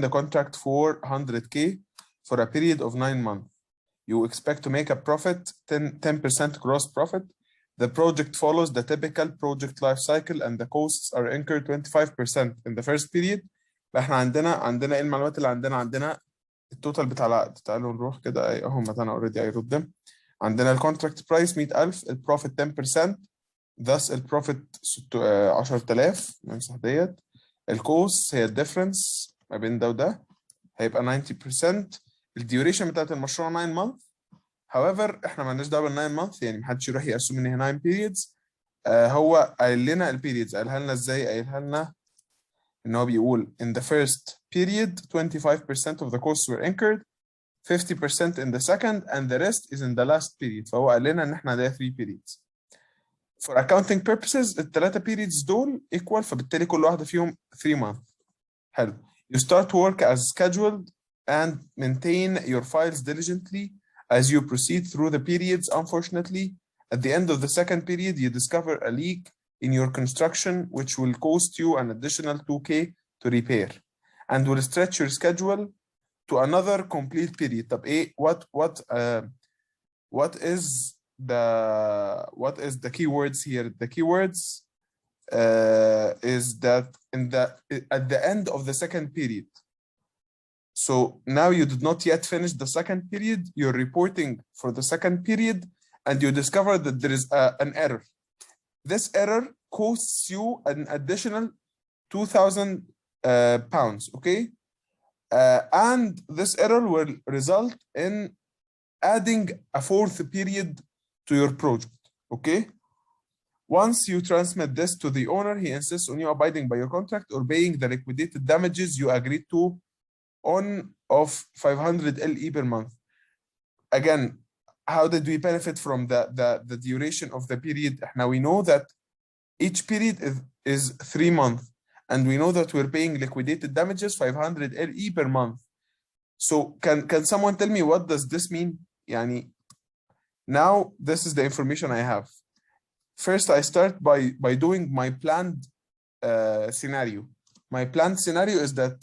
the contract for 100K for a period of 9 months. You expect to make a profit 10% gross profit. The project follows the typical project life cycle and the costs are incurred 25% in the first period. فاحنا عندنا ايه المعلومات اللي عندنا التوتال بتاع العقد. تعالوا نروح كده اهم انا اوريدي هيرد. عندنا الكونتراكت برايس 100,000، البروفيت 10%، thus البروفيت 10,000 نمسح ديت. الكوست هي الديفرنس ما بين ده وده هيبقى 90%. الديوريشن بتاعت المشروع 9 months. however احنا مالناش دعوه بال 9 months، يعني محدش يروح يقسم ان هي 9 periods. هو قايل لنا البيريدز، قالها لنا ازاي؟ قايلها لنا ان هو بيقول in the first period 25% of the costs were incurred, 50% in the second and the rest is in the last period. فهو قال لنا ان احنا ده 3 periods. For accounting purposes الثلاثه periods دول equal، فبالتالي كل واحده فيهم 3 months. حلو. You start work as scheduled and maintain your files diligently as you proceed through the periods. Unfortunately, at the end of the second period, you discover a leak in your construction, which will cost you an additional 2K to repair and will stretch your schedule to another complete period. طب ايه what is the keywords here? The keywords is that at the end of the second period. So now you did not yet finish the second period, you're reporting for the second period and you discover that there is an error. This error costs you an additional 2,000 pounds, okay? And this error will result in adding a 4th period to your project, okay? Once you transmit this to the owner, he insists on you abiding by your contract or paying the liquidated damages you agreed to on of 500 LE per month. Again, how did we benefit from the duration of the period? Now we know that each period is 3 months, and we know that we're paying liquidated damages 500 LE per month. So can someone tell me what does this mean? Yani, now this is the information I have. First, I start by doing my planned scenario. My planned scenario is that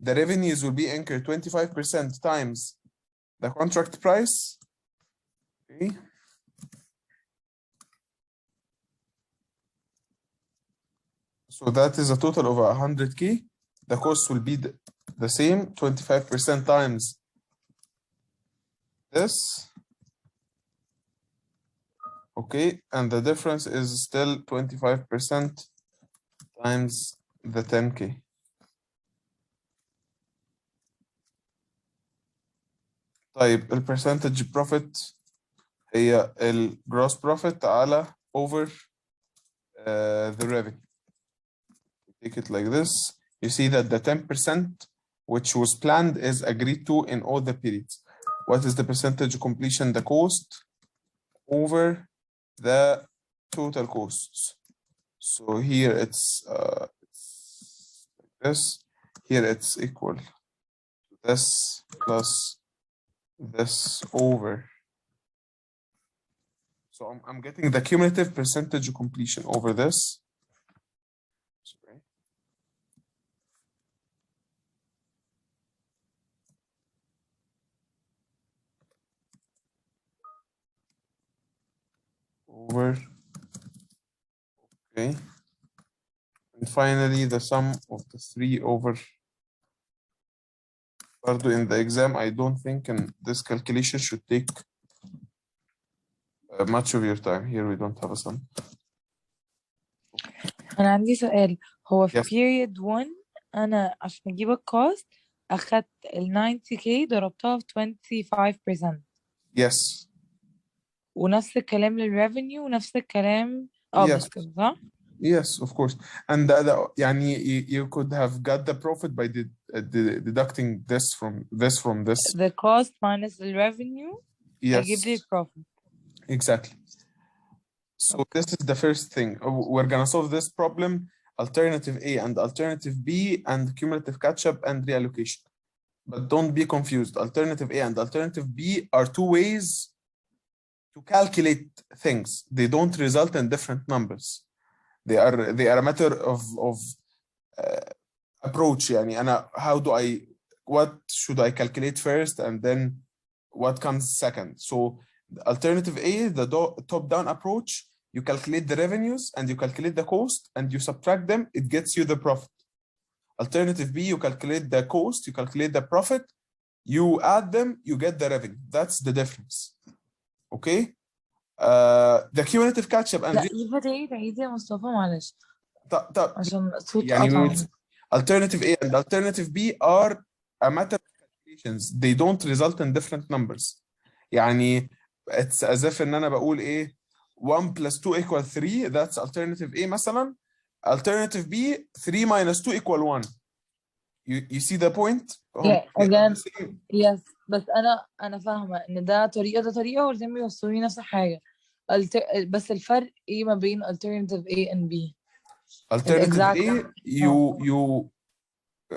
the revenues will be incurred 25% times the contract price. Okay. So that is a total of 100K. The cost will be the same, 25% times this. Okay, and the difference is still 25% times the 10K. طيب البرسنتج بروفيت هي الجروس بروفيت على over the revenue. Take it like this. You see that the 10% which was planned is agreed to in all the periods. What is the percentage completion? The cost over the total costs. So here it's like this. Here it's equal to this plus this over. So I'm getting the cumulative percentage completion over this. Sorry. Over. Okay. And finally, the sum of the 3 over. In the exam, I don't think this calculation should take much of your time. Here we don't have a sum. أنا عندي سؤال. هو في Yes. period 1 أنا عشان أجيب الكوست أخدت ال 90K ضربتها في 25%، Yes. ونفس الكلام للrevenue ونفس الكلام Yes. بس كده صح؟ Yes, of course. And يعني you could have got the profit by deducting this from this. The cost minus the revenue هيجيب لي Yes, profit. exactly. So Okay. this is the first thing. We're gonna solve this problem, alternative A and alternative B, and cumulative catch-up and reallocation. But don't be confused. Alternative A and alternative B are 2 ways to calculate things. They don't result in different numbers. They are a matter of approach. يعني أنا how do I what should I calculate first and then what comes second. So alternative A, the top-down approach, you calculate the revenues and you calculate the cost and you subtract them, it gets you the profit. Alternative B, you calculate the cost, you calculate the profit, you add them, you get the revenue. That's the difference. Okay. The cumulative catch-up and لا ينفع تعيد يا مصطفى معلش طب عشان الصوت يعني قطع. alternative A and alternative B are a matter of calculations. They don't result in different numbers. يعني it's as if ان انا بقول ايه 1 plus 2 equal 3, that's alternative A مثلا. Alternative B 3 minus 2 equal 1. You see the point? Yeah, again yes بس انا فاهمه ان ده طريقه والاتنين بيوصلوني نفس الحاجه. بس الفرق ايه ما بين alternative A and B؟ Alternative A, you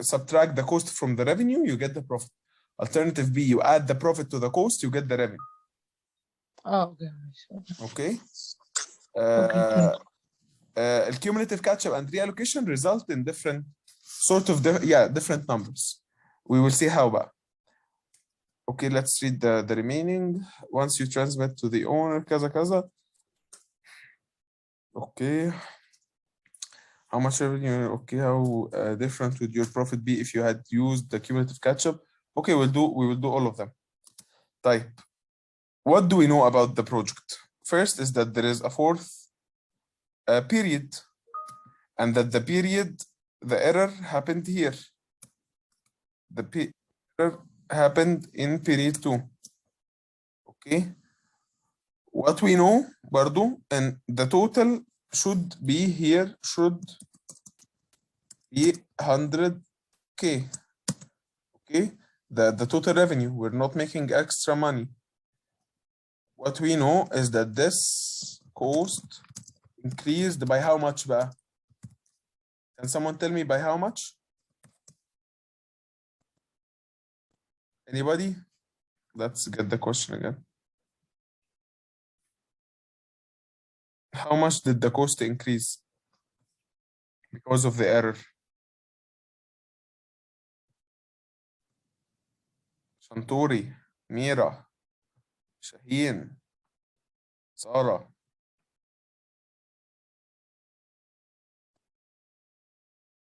subtract the cost from the revenue, you get the profit. Alternative B, you add the profit to the cost, you get the revenue. اوكي Okay. okay. Cumulative catch-up and reallocation result in different sort of different numbers. We will see how bad. Okay, let's read the remaining. Once you transmit to the owner, kaza kaza. Okay. How much revenue? Okay, how different would your profit be if you had used the cumulative catch-up? Okay, we will do all of them. Type. What do we know about the project? First is that there is a fourth period, and that the error happened here. The error happened in period 2. Okay. What we know, برضو, and the total should be here, should be 100K. Okay. The total revenue, we're not making extra money. What we know is that this cost increased by how much بقى? Can someone tell me by how much? Anybody? Let's get the question again. How much did the cost increase because of the error? Shanturi, Mira, Shaheen, Sarah.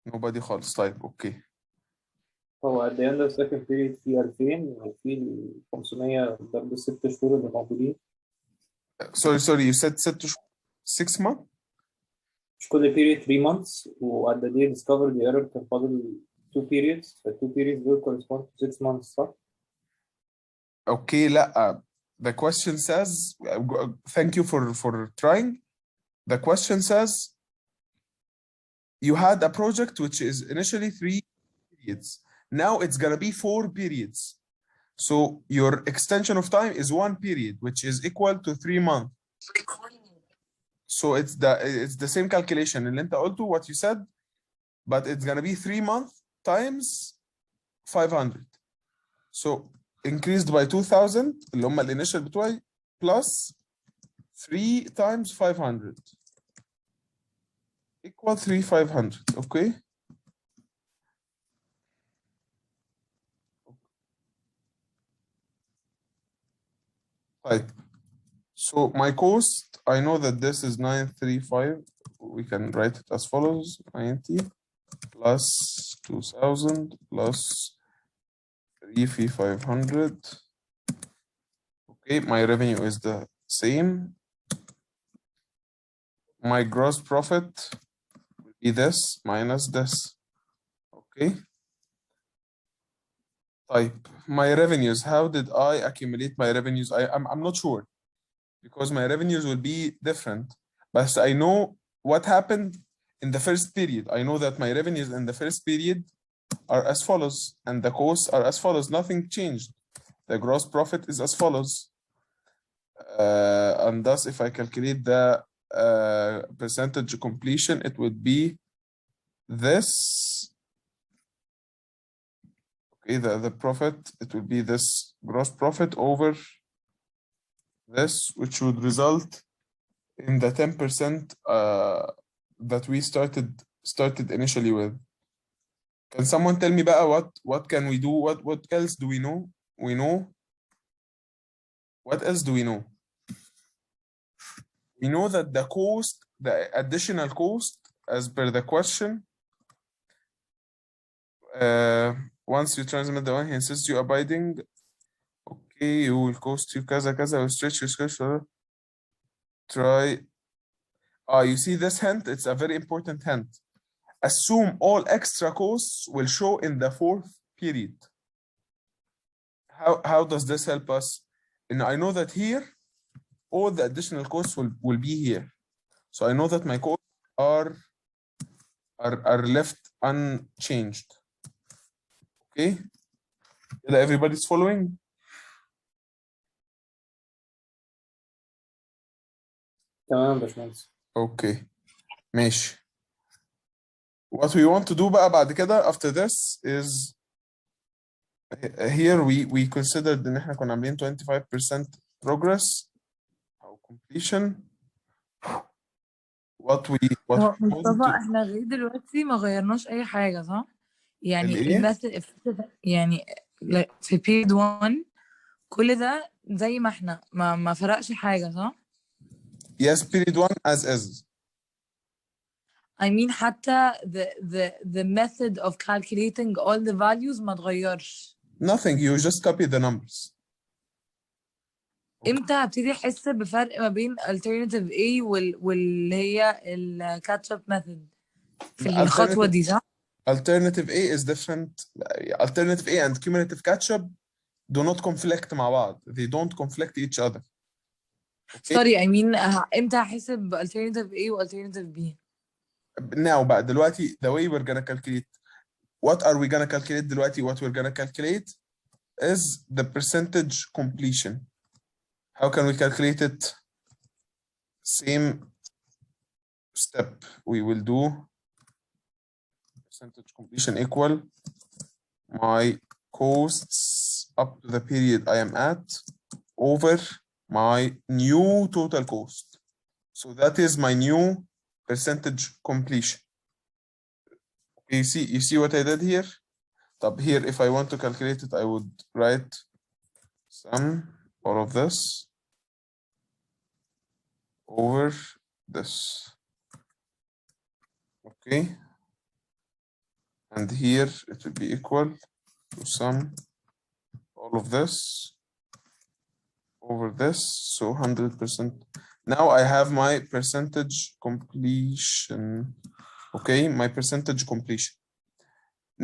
Nobody خالص. طيب اوكي. هو at the end of second period في 2000 وفي 500 ضرب الست شهور اللي موجودين. Sorry, you said 6 months? مش كل period 3 months و at the day discovered the error كان فاضل 2 periods. The 2 periods will correspond to 6 months صح؟ Okay, لا. The question says, thank you for trying. The question says you had a project which is initially 3 periods. Now it's gonna be 4 periods. So your extension of time is 1 period, which is equal to 3 months. So it's the same calculation اللي انت قلته, what you said, but it's gonna be 3 months times 500. So increased by 2000 اللي هم الانيشال بتوعي plus 3 times 500 equal 3500. Okay. Right. So my cost, I know that this is 935. We can write it as follows: 90 plus 2000 plus 3500. Okay, my revenue is the same. My gross profit will be this minus this. Okay. Type my revenues. How did I accumulate my revenues? I'm not sure, because my revenues will be different. But I know what happened in the first period. I know that my revenues in the first period are as follows, and the costs are as follows. Nothing changed. The gross profit is as follows. And thus, if I calculate the percentage completion, it would be this. Okay, the profit, it will be this gross profit over this, which would result in the 10% that we started initially with. Can someone tell me بقى what can we do? What else do we know? We know. What else do we know? We know that the cost, the additional cost, as per the question, once you transmit the one, he insists you abiding. Okay, you will cost you كذا كذا, will stretch your schedule. Try. You see this hint? It's a very important hint. Assume all extra costs will show in the fourth period. How does this help us? And I know that here, all the additional costs will be here. So I know that my costs are left unchanged. Okay? Everybody's following? تمام يا باشمهندس. Okay. ماشي. What we want to do بقى بعد كده after this is here we considered ان احنا كنا عاملين 25% progress او completion. مصطفى احنا لغايه دلوقتي ما غيرناش اي حاجه صح؟ يعني المثل يعني في period 1 كل ده زي ما احنا ما فرقش حاجه صح؟ Yes, period 1 as is. I mean حتى the method of calculating all the values ما اتغيرش. Nothing, you just copy the numbers. امتى هبتدي احس بفرق ما بين alternative A واللي هي ال catch up method في الخطوة دي صح؟ Alternative A is different. Alternative A and cumulative catch-up do not conflict مع بعض. They don't conflict each other. Okay? Sorry, I mean امتى هحس ب alternative A و alternative B؟ Now بقى دلوقتي the way we're gonna calculate. What are we gonna calculate دلوقتي? What we're gonna calculate is the percentage completion. How can we calculate it? Same step. We will do percentage completion equal my costs up to the period I am at over my new total cost. So that is my new percentage completion. You see what I did here? Top here, if I want to calculate it, I would write sum all of this over this. Okay. And here it will be equal to sum all of this over this. So 100%. Now I have my percentage completion. Okay, my percentage completion.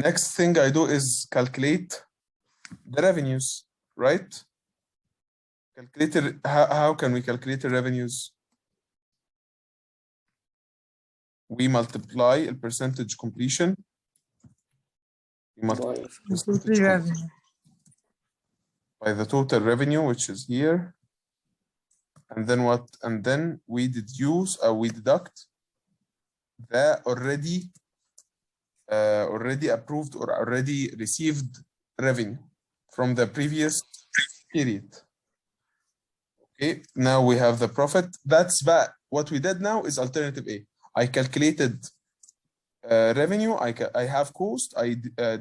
Next thing I do is calculate the revenues, right? How can we calculate the revenues? We multiply the percentage completion. We multiply by the total revenue, which is here. And then what? And then we deduce or we deduct the already approved or already received revenue from the previous period. Okay, now we have the profit. That's bad. What we did now is alternative A. I calculated revenue. I have cost. I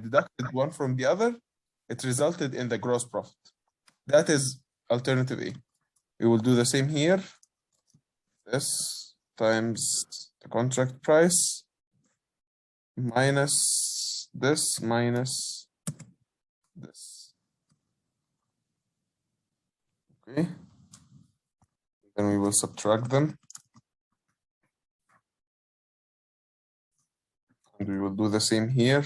deducted one from the other. It resulted in the gross profit. That is alternative A. We will do the same here. This times the contract price minus this minus this. Okay. Then we will subtract them. And we will do the same here.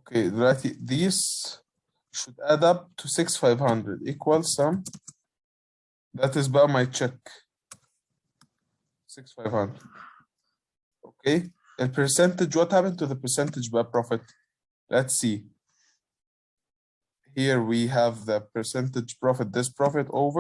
Okay, these should add up to 6,500 equals sum. That is by my check. 6,500. Okay, the percentage, what happened to the percentage by profit? Let's see. Here we have the percentage profit, this profit over